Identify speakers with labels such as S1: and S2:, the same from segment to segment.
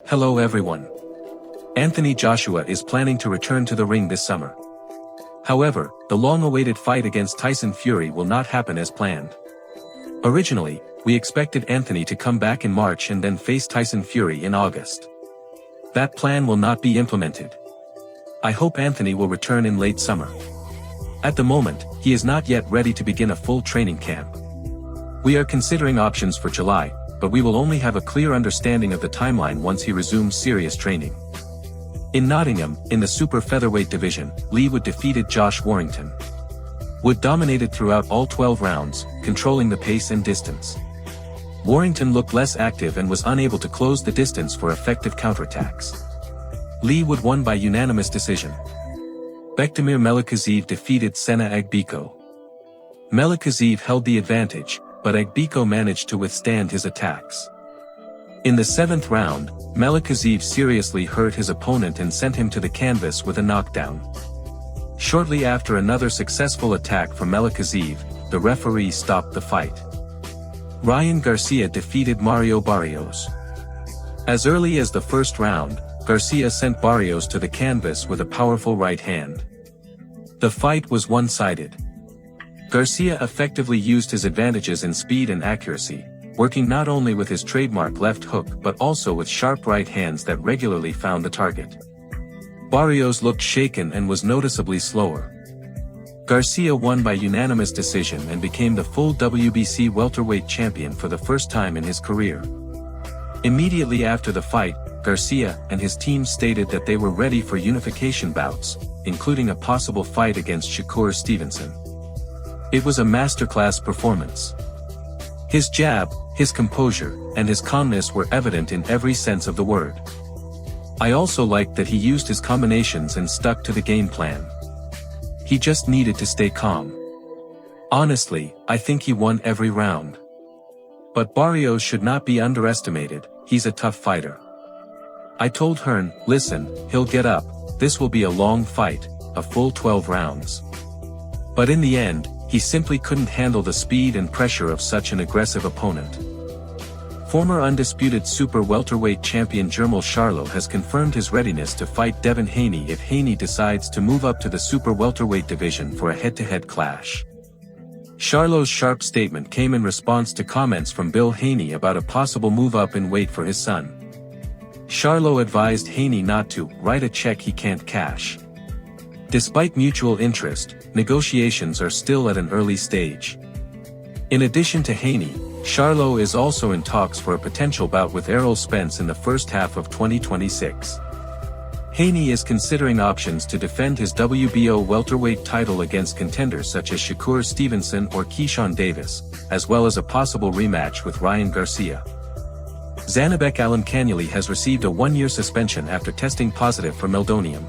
S1: Hello everyone. Anthony Joshua is planning to return to the ring this summer. However, the long-awaited fight against Tyson Fury will not happen as planned. Originally, we expected Anthony to come back in March and then face Tyson Fury in August. That plan will not be implemented. I hope Anthony will return in late summer. At the moment, he is not yet ready to begin a full training camp. We are considering options for July, but we will only have a clear understanding of the timeline once he resumes serious training. In Nottingham, in the super featherweight division, Lee Wood defeated Josh Warrington. Wood dominated throughout all 12 rounds, controlling the pace and distance. Warrington looked less active and was unable to close the distance for effective counterattacks. Lee Wood won by unanimous decision. Melikuziev defeated Agbeko. Melikuziev held the advantage, but Agbeko managed to withstand his attacks. In the 7th round, Melikuziev seriously hurt his opponent and sent him to the canvas with a knockdown. Shortly after another successful attack from Melikuziev, the referee stopped the fight. Garcia defeated Barrios. As early as the first round, Garcia sent Barrios to the canvas with a powerful right hand. The fight was one-sided. Garcia effectively used his advantages in speed and accuracy, working not only with his trademark left hook but also with sharp right hands that regularly found the target. Barrios looked shaken and was noticeably slower. Garcia won by unanimous decision and became the full WBC welterweight champion for the first time in his career. Immediately after the fight, Garcia and his team stated that they were ready for unification bouts, including a possible fight against Shakur Stevenson. It was a masterclass performance. His jab, his composure, and his calmness were evident in every sense of the word. I also liked that he used his combinations and stuck to the game plan. He just needed to stay calm. Honestly, I think he won every round. But Barrios should not be underestimated, he's a tough fighter. I told Hearn, listen, he'll get up, this will be a long fight, a full 12 rounds. But in the end, he simply couldn't handle the speed and pressure of such an aggressive opponent. Former undisputed super welterweight champion Jermall Charlo has confirmed his readiness to fight Devin Haney if Haney decides to move up to the super welterweight division for a head-to-head clash. Charlo's sharp statement came in response to comments from Bill Haney about a possible move up in weight for his son. Charlo advised Haney not to write a check he can't cash. Despite mutual interest, negotiations are still at an early stage. In addition to Haney, Charlo is also in talks for a potential bout with Errol Spence in the first half of 2026. Haney is considering options to defend his WBO welterweight title against contenders such as Shakur Stevenson or Keyshawn Davis, as well as a possible rematch with Ryan Garcia. Arslanbek Makhmudov has received a 1-year suspension after testing positive for meldonium.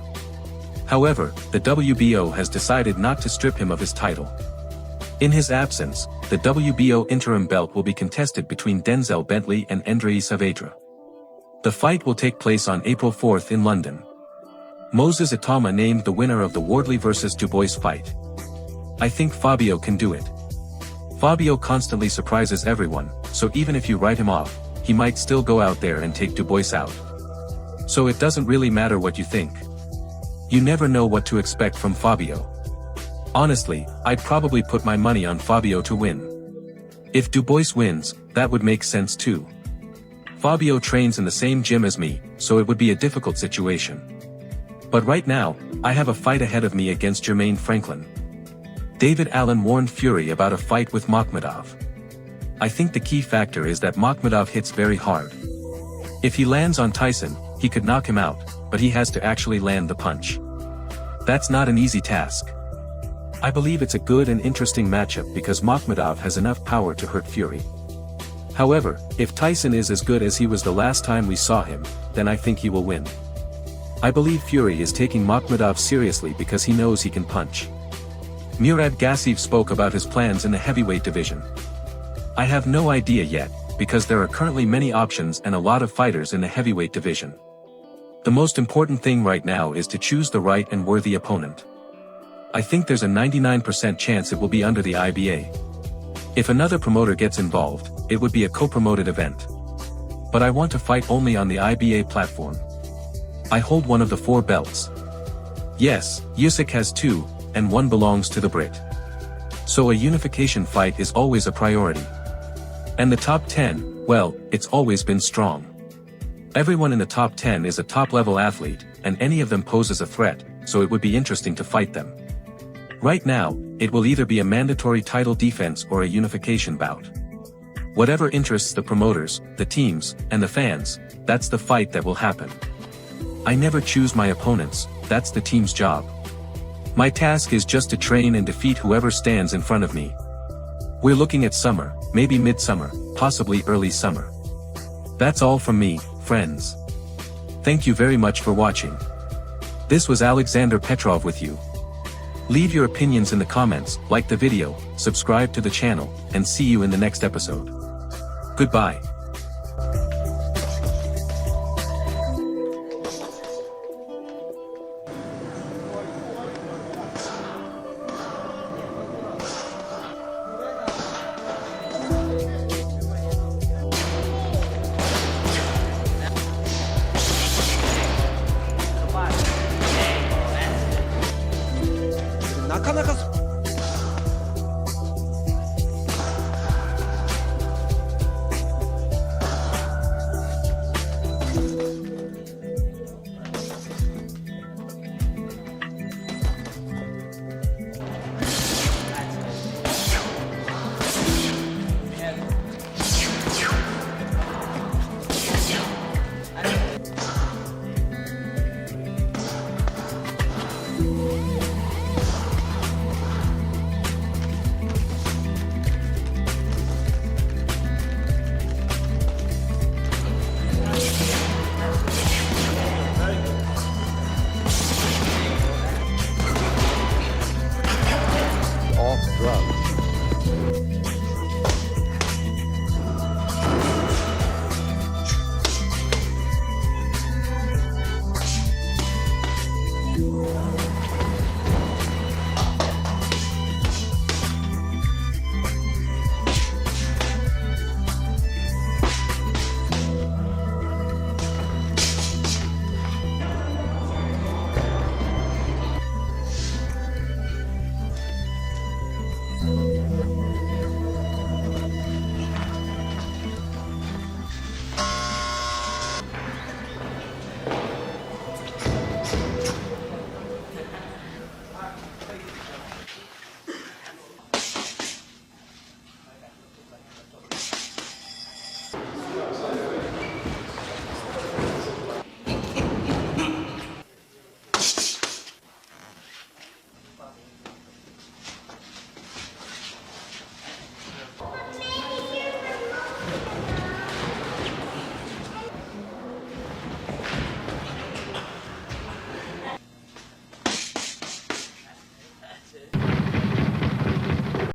S1: However, the WBO has decided not to strip him of his title. In his absence, the WBO interim belt will be contested between Denzel Bentley and Andrei Saavedra. The fight will take place on April 4 in London. Moses Itama named the winner of the Wardley vs Dubois fight. I think Fabio can do it. Fabio constantly surprises everyone, so even if you write him off, he might still go out there and take Dubois out. So it doesn't really matter what you think. You never know what to expect from Fabio. Honestly, I'd probably put my money on Fabio to win. If Dubois wins, that would make sense too. Fabio trains in the same gym as me, so it would be a difficult situation. But right now, I have a fight ahead of me against Jermaine Franklin. David Allen warned Fury about a fight with Makhmudov. I think the key factor is that Makhmudov hits very hard. If he lands on Tyson, he could knock him out, but he has to actually land the punch. That's not an easy task. I believe it's a good and interesting matchup because Makhmudov has enough power to hurt Fury. However, if Tyson is as good as he was the last time we saw him, then I think he will win. I believe Fury is taking Makhmudov seriously because he knows he can punch. Murad Gassiev spoke about his plans in the heavyweight division. I have no idea yet, because there are currently many options and a lot of fighters in the heavyweight division. The most important thing right now is to choose the right and worthy opponent. I think there's a 99% chance it will be under the IBA. If another promoter gets involved, it would be a co-promoted event. But I want to fight only on the IBA platform. I hold one of the 4 belts. Yes, Usyk has 2, and 1 belongs to the Brit. So a unification fight is always a priority. And the top 10, well, it's always been strong. Everyone in the top 10 is a top-level athlete, and any of them poses a threat, so it would be interesting to fight them. Right now, it will either be a mandatory title defense or a unification bout. Whatever interests the promoters, the teams, and the fans, that's the fight that will happen. I never choose my opponents, that's the team's job. My task is just to train and defeat whoever stands in front of me. We're looking at summer, maybe midsummer, possibly early summer. That's all from me, friends. Thank you very much for watching. This was Alexander Petrov with you. Leave your opinions in the comments, like the video, subscribe to the channel, and see you in the next episode. Goodbye.